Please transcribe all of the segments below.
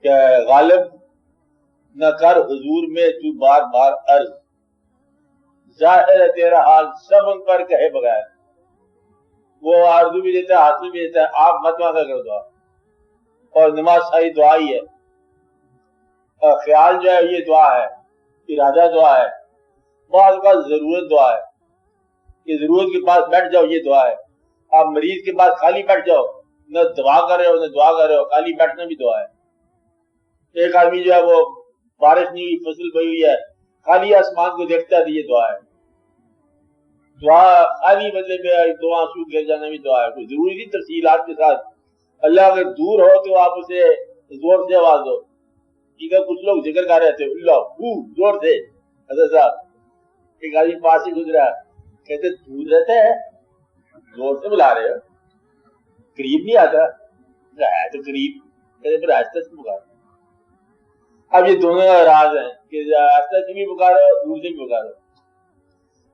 کہ غالب نہ کر حضور میں تو بار بار عرض، ظاہر ہے تیرا حال سب ان پر کہے بغیر. وہ آرزو بھی دیتا ہے، حاصل بھی دیتا ہے، آپ مت مانگا کرو دعا. اور نماز ساری دعا ہی ہے. اور خیال جو ہے یہ دعا ہے، ارادہ دعا ہے، بعض کا ضرورت دعا ہے کہ ضرورت کے پاس بیٹھ جاؤ، یہ دعا ہے. آپ مریض کے پاس خالی بیٹھ جاؤ، نہ دعا کر رہے ہو نہ دعا کر رہے ہو، خالی بیٹھنا بھی دعا ہے. ایک آدمی جو ہے وہ بارش نہیں ہوئی، فصل بئی ہوئی ہے، خالی آسمان کو دیکھتا ہے تو یہ دعا ہے. دعا خالی مطلب دو آنسو گر جانا بھی دعا ہے. کوئی ضروری نہیں تفصیلات کے ساتھ. اللہ اگر دور ہو تو آپ اسے زور سے آواز دو. ٹھیک ہے، کچھ لوگ ذکر کر رہے تھے اللہ زور سے. حضرت صاحب ایک آدمی پاس ہی گزرا، کہتے دور رہتا ہے زور سے بلا رہے ہو، قریب نہیں آتا ہے تو قریب، کہتے پھر آہستہ سے پکارو. اب یہ دونوں راز ہیں کہ آہستہ سے بھی پکارو، دور سے بھی پکارو.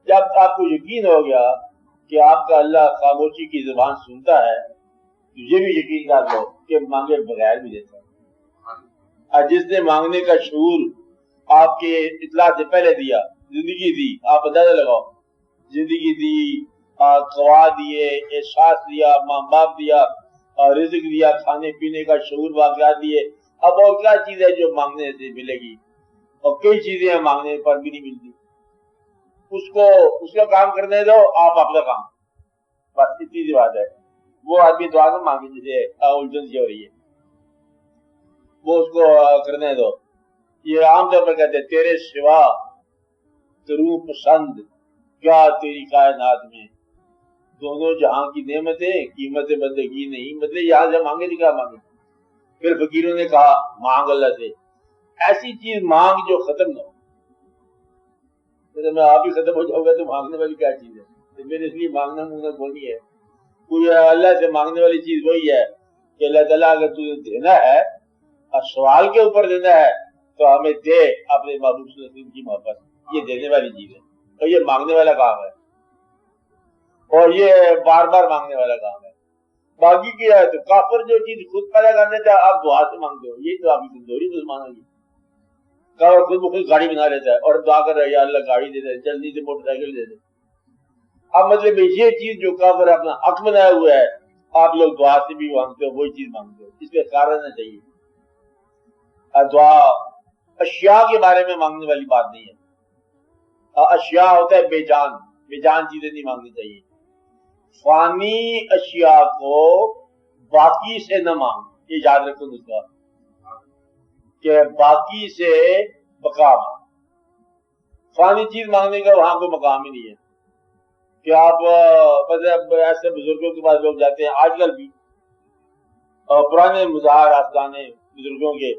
جب آپ کو یقین ہو گیا کہ آپ کا اللہ خاموشی کی زبان سنتا ہے تو یہ بھی یقین کر لو کہ مانگے بغیر بھی دیتا ہے. اور جس نے مانگنے کا شعور آپ کے اطلاع سے پہلے دیا، زندگی دی، آپ اندازہ لگاؤ، زندگی دی، قوا دیے، احساس دیا، ماں باپ دیا، رزق دیا، کھانے پینے کا شعور واقعات دیے. اب اور کیا چیز ہے جو مانگنے سے ملے گی؟ اور کئی چیزیں ہیں مانگنے پر بھی نہیں ملتی. اس کا کام کرنے دو، آپ اپنا کام، بس اتنی سی بات ہے. وہ آدمی دعا نہ مانگے جسے الجھن سی ہو رہی ہے، وہ اس کو کرنے دو. یہ عام طور پر کہتے ہیں تیرے سوا کروں پسند کیا تیری کائنات میں، دونوں جہاں کی نعمتیں قیمت بندگی نہیں. مطلب یہاں سے مانگے تو کیا مانگے. پھر فقیروں نے کہا مانگ اللہ سے ایسی چیز مانگ جو ختم نہ ہو. میں آپ ہی ختم ہو جاؤں گا تو مانگنے والی کیا چیز ہے؟ میرے اس لیے مانگنا مونگنا کوئی نہیں ہے. کوئی اللہ سے مانگنے والی چیز وہی ہے کہ اللہ تعالیٰ اگر تجھے دینا ہے اور سوال کے اوپر دینا ہے تو ہمیں دے اپنے محبوب صلی اللہ علیہ وسلم کی محبت. یہ دینے والی چیز ہے اور یہ مانگنے والا کام ہے اور یہ بار بار مانگنے والا کام ہے. باقی کیا ہے تو کافر جو چیز خود پیدا کرنے تھا آپ دعا سے مانگتے ہو، یہ تو آپ کی کمزوری مسلمانوں کی. کافر خود بخود گاڑی بنا لیتا ہے اور دعا کر رہا ہے یا اللہ گاڑی دے دے، جلدی سے موٹر سائیکل دے دے. اب مطلب یہ چیز جو کافر اپنا حق بنایا ہوا ہے آپ لوگ دعا سے بھی مانگتے ہو، وہی چیز مانگتے ہو. اس پہ قرار رہنا چاہیے. دعا اشیاء کے بارے میں مانگنے والی بات نہیں ہے. اشیاء ہوتا ہے بے جان، بے جان چیزیں نہیں مانگنی چاہیے. فانی اشیاء کو باقی سے نہ مانگ، یہ یاد رکھو دوسرا کہ باقی سے بقا. فانی چیز مانگنے کا وہاں کوئی مقام ہی نہیں ہے کہ آپ مطلب ایسے بزرگوں کے پاس لوگ جاتے ہیں آج کل بھی، پرانے مظاہر آستانے بزرگوں کے،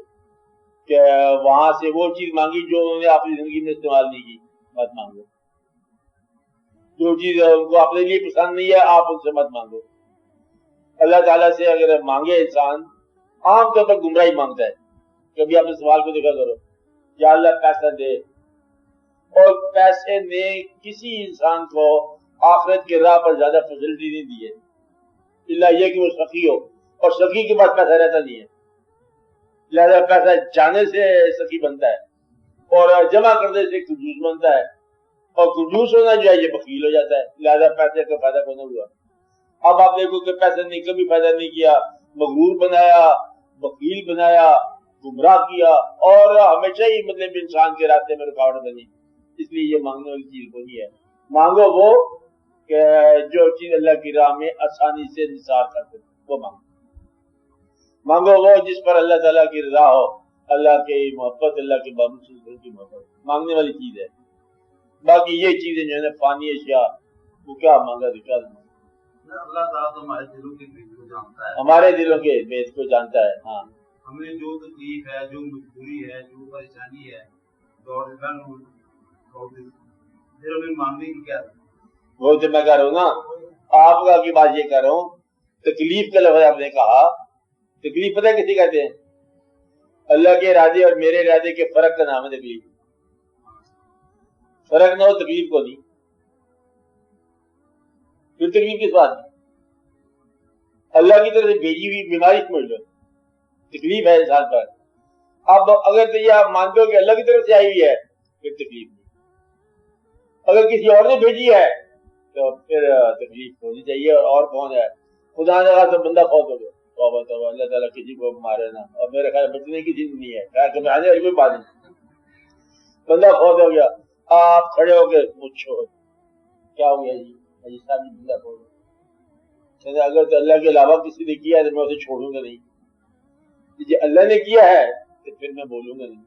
کہ وہاں سے وہ چیز مانگی جو انہوں نے اپنی زندگی میں استعمال نہیں کی. مت مانگو. جو چیز ان کو اپنے لیے پسند نہیں ہے آپ ان سے مت مانگو. اللہ تعالیٰ سے اگر مانگے انسان عام طور پر گمراہی مانگتا ہے. کبھی اپنے سوال کو دیکھا کرو، یا اللہ پیسہ دے، اور پیسے نے کسی انسان کو آخرت کے راہ پر زیادہ فیسلٹی نہیں دی ہے اللہ یہ کہ وہ سخی ہو، اور سخی کے پاس پیسہ رہتا نہیں ہے. لہذا پیسہ جانے سے سخی بنتا ہے اور جمع کرنے سے کنجوس بنتا ہے، اور کنجوس ہونا جو ہے یہ بخیل ہو جاتا ہے. لہذا پیسے کا فائدہ کو نہ ہوا. اب آپ دیکھو کہ پیسے نے کبھی فائدہ نہیں کیا، مغرور بنایا، بخیل بنایا، گمراہ کیا، اور ہمیشہ ہی مطلب انسان کے راستے میں رکاوٹ بنی. اس لیے یہ مانگنے والی چیز کو نہیں ہے. مانگو وہ کہ جو چیز اللہ کی راہ میں آسانی سے نثار کر سکے وہ مانگو. مانگو وہ جس پر اللہ تعالیٰ کی رضا ہو، اللہ کی محبت، اللہ کے محبوب صلی اللہ علیہ وسلم کی محبت مانگنے والی چیز ہے. باقی یہ چیزیں جو ہے نا فانی اشیاء، وہ کیا مانگا تو کیا مانگا. اللہ تعالیٰ تو ہمارے دلوں کے بھید کو جانتا ہے، ہمارے دلوں کے بھید کو جانتا ہے. ہاں ہمیں جو تکلیف ہے، جو مجبوری ہے، جو پریشانی ہے، پھر ہمیں مانگنے کی کیا ہے؟ وہ تو میں کہہ رہا ہوں نا، آپ کا کی بات یہ کہہ رہا ہوں. تکلیف کا لفظ آپ نے کہا، تکلیف پتہ کسی کہتے ہیں؟ اللہ کے ارادے اور میرے ارادے کے فرق کا نام ہے تکلیف. فرق نہ ہو تکلیف کو نہیں، پھر تکلیف کس بات ہے؟ اللہ کی طرف سے بھیجی ہوئی بیماری سمجھ لو تکلیف ہے انسان پر. اب اگر تو یہ آپ مانتے ہو کہ اللہ کی طرف سے آئی ہوئی ہے پھر تکلیف نہیں، اگر کسی اور نے بھیجی ہے تو پھر تکلیف ہونی چاہیے. اور کون ہے؟ خدا نے کہا تو بندہ فوت ہو گیا، توبہ توبہ، اللہ تعالیٰ کسی کو مارے نا. اور میرے خیال بچنے کی چیز نہیں ہے، خیر کمانے والی کوئی بات نہیں. بندہ فوت ہو گیا، آپ کھڑے ہو کے پوچھو کیا ہو گیا جی صاحب بندہ فوت ہو گیا. اگر تو اللہ کے علاوہ کسی نے کیا ہے تو میں اسے چھوڑوں گا نہیں، جی اللہ نے کیا ہے تو پھر میں بولوں گا نہیں.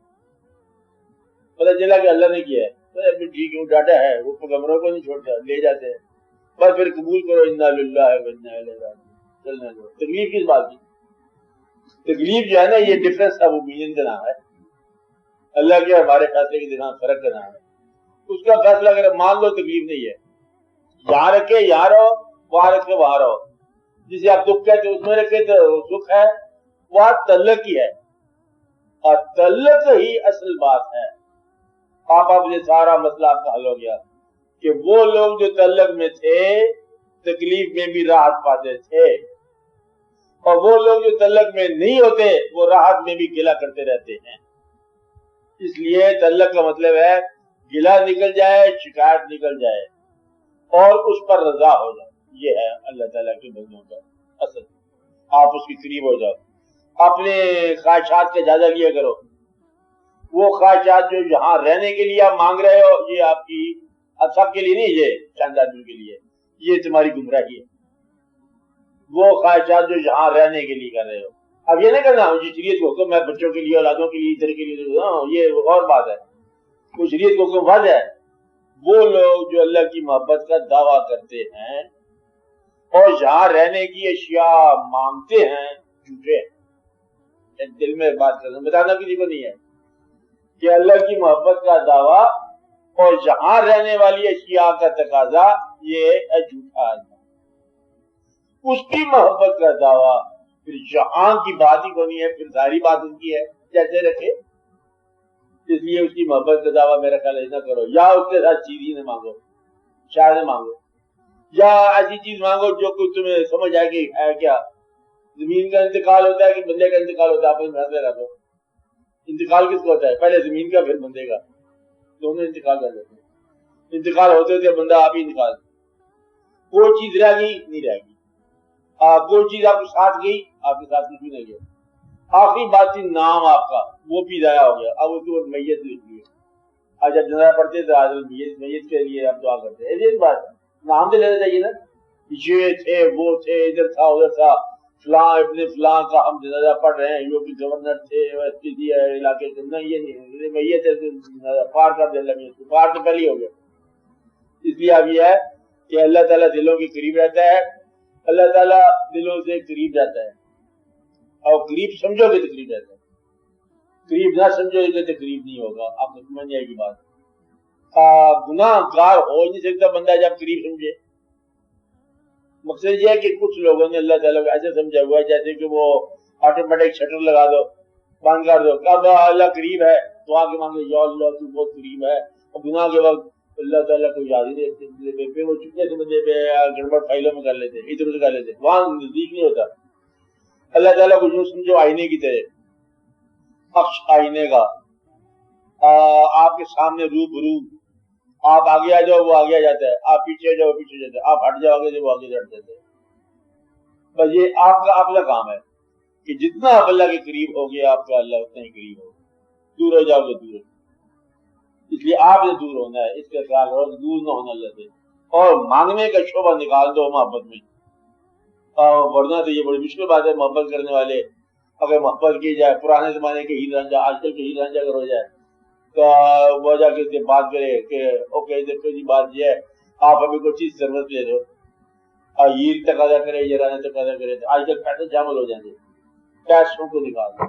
پتہ چلا کہ اللہ نے کیا ہے تو ٹھیک ہے، ڈاٹا ہے، وہ پیغمبروں کو نہیں چھوڑتا، لے جاتے ہیں بس پھر قبول کرو انا للہ و انا الیہ راجعون. چلنا دو. تکلیف کس بات کی؟ تکلیف جو ہے نا یہ ڈفرنس آف اوپینین کا نام ہے، اللہ کے ہمارے فیصلے کے درمیان فرق کا نام ہے. اس کا فیصلہ اگر مان لو تکلیف نہیں ہے، یہاں رکھے یہاں رہو، وہاں رکھے وہاں رہو. جسے آپ دکھ کہتے اس میں رکھے تو سکھ ہے، وہاں تعلق ہی ہے، اور تعلق ہی اصل بات ہے. آپ نے سارا مسئلہ آپ کا حل ہو گیا کہ وہ لوگ جو تعلق میں تھے تکلیف میں بھی راحت پاتے تھے، اور وہ لوگ جو تعلق میں نہیں ہوتے وہ راحت میں بھی گلہ کرتے رہتے ہیں. اس لیے تعلق کا مطلب ہے گلہ نکل جائے، شکایت نکل جائے اور اس پر رضا ہو جائے. یہ ہے اللہ تعالیٰ کے بندوں کا اصل. آپ اس کے قریب ہو جاؤ، اپنے خواہشات کا جائزہ لیا کرو. وہ خواہشات جو یہاں رہنے کے لیے آپ مانگ رہے ہو یہ آپ کی اب سب کے لیے نہیں، یہ چند آدمی کے لیے، یہ تمہاری گمراہی ہے. وہ خواہشات جو یہاں رہنے کے لیے کر رہے ہو، اب یہ نہیں کرنا جی شریعت کو حکم ہے بچوں کے لیے، اولادوں کے لیے، ادھر کے لیے، یہ اور بات ہے. وہ شریعت کو حکم واضح ہے. وہ لوگ جو اللہ کی محبت کا دعویٰ کرتے ہیں اور یہاں رہنے کی اشیاء مانگتے ہیں، جھوٹے ہیں. دل میں بات کرنا بتانا کسی کو نہیں ہے کہ اللہ کی محبت کا دعویٰ اور یہاں رہنے والی اشیاء کا تقاضا یہ جھوٹا ہے. اس کی محبت کا دعویٰ پھر یہاں کی بات ہی کو نہیں ہے، پھر ساری بات ان کی ہے جیسے رکھے. اس لیے اس کی محبت کا دعویٰ میرا خیال ایسا کرو، یا اس کے ساتھ چیز ہی نہ مانگو، شاید مانگو، یا ایسی چیز مانگو جو کچھ تمہیں سمجھ آئے کہ ہے کیا. زمین کا انتقال ہوتا ہے کہ بندے کا انتقال ہوتا ہے، آپ فیصلہ کر دو. انتقال کس کو ہوتا ہے؟ پہلے زمین کا پھر بندے کا، دونوں انتقال کر دیتے ہیں. انتقال ہوتے تھے بندہ آپ ہی انتقال. کوئی چیز رہ گئی نہیں رہ گئی، کوئی چیز آپ کے ساتھ گئی آپ کے ساتھ کچھ بھی نہیں گیا. آخری بات تھی نام آپ کا، وہ بھی ضائع ہو گیا. اب اس کے بعد میت لکھ لیے. آج جب جنازہ پڑھتے تھے آج میت کے لیے آپ دعا کرتے ہیں. یہ بات نام تو لینا چاہیے نا، یہ تھے وہ تھے، ادھر تھا ادھر تھا، فلاں ابن فلاں کا ہم جنازہ پڑھ رہے ہیں، جو کہ گورنر تھے علاقے کے. نہیں یہ نہیں، میت ہے پار کر دے. اللہ پار تو پہلے ہو گیا. اس لیے اب یہ ہے کہ اللہ تعالیٰ دلوں کے قریب رہتا ہے، اللہ تعالیٰ دلوں سے قریب رہتا ہے، اور قریب سمجھو گے تو قریب رہتا ہے، قریب نہ سمجھو گے تو قریب نہیں ہوگا. آپ کو سمجھ جائے گی بات. گناہ گار ہو نہیں سکتا بندہ جب قریب سمجھے. مقصد یہ ہے کہ کچھ لوگوں نے اللہ تعالیٰ کو ایسے سمجھا ہوا ہے جیسے کہ وہ آٹومیٹک شٹر لگا دو، بند کر دو، اب اللہ قریب ہے دعا کے مانگے یا اللہ تو بہت قریب ہے، اور گناہ کے وقت اللہ تعالیٰ کو یاد ہی نہیں رکھتے. وہ چکے سمجھے پہ گڑبڑ فائلوں میں کر لیتے، ادھر ادھر کر لیتے، وہاں نزدیک نہیں ہوتا. اللہ تعالیٰ کو یوں سمجھو آئینے کی طرح، عکس آئینے کا، آپ کے سامنے روبرو. آپ آگے آ جاؤ وہ آگے آ جاتا ہے، آپ پیچھے جاؤ پیچھے جاتا ہے، آپ ہٹ جاؤ آگے وہ آگے ہٹ جاتا ہے. بس یہ آپ کا اپنا کام ہے کہ جتنا آپ اللہ کے قریب ہوگے آپ کا اللہ اتنا ہی قریب ہوگا. دور ہو جاؤ گے دور ہو. اس لیے آپ نے دور ہونا ہے، اس کا خیال کرو دور نہ ہونا اللہ سے. اور مانگنے کا شعبہ نکال دو محبت میں، ورنہ تو یہ بڑی مشکل بات ہے. محبت کرنے والے اگر محبت کی جائے، پرانے زمانے کے ہیر رانجھا آج کل کے ہیر رانجھا اگر ہو جائے تو وہ جا کے اس سے بات کرے کہ اوکے دیکھو جی بات یہ ہے آپ ابھی کوئی چیز ضرورت لے دو، اور ہیر تقاضا کرے یہ رانا تقاضا کرے. تو آج کل پیسے جامل ہو جائیں گے. پیسوں کو نکال دو،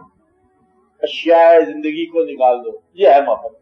اشیاء زندگی کو نکال دو. یہ ہے محبت.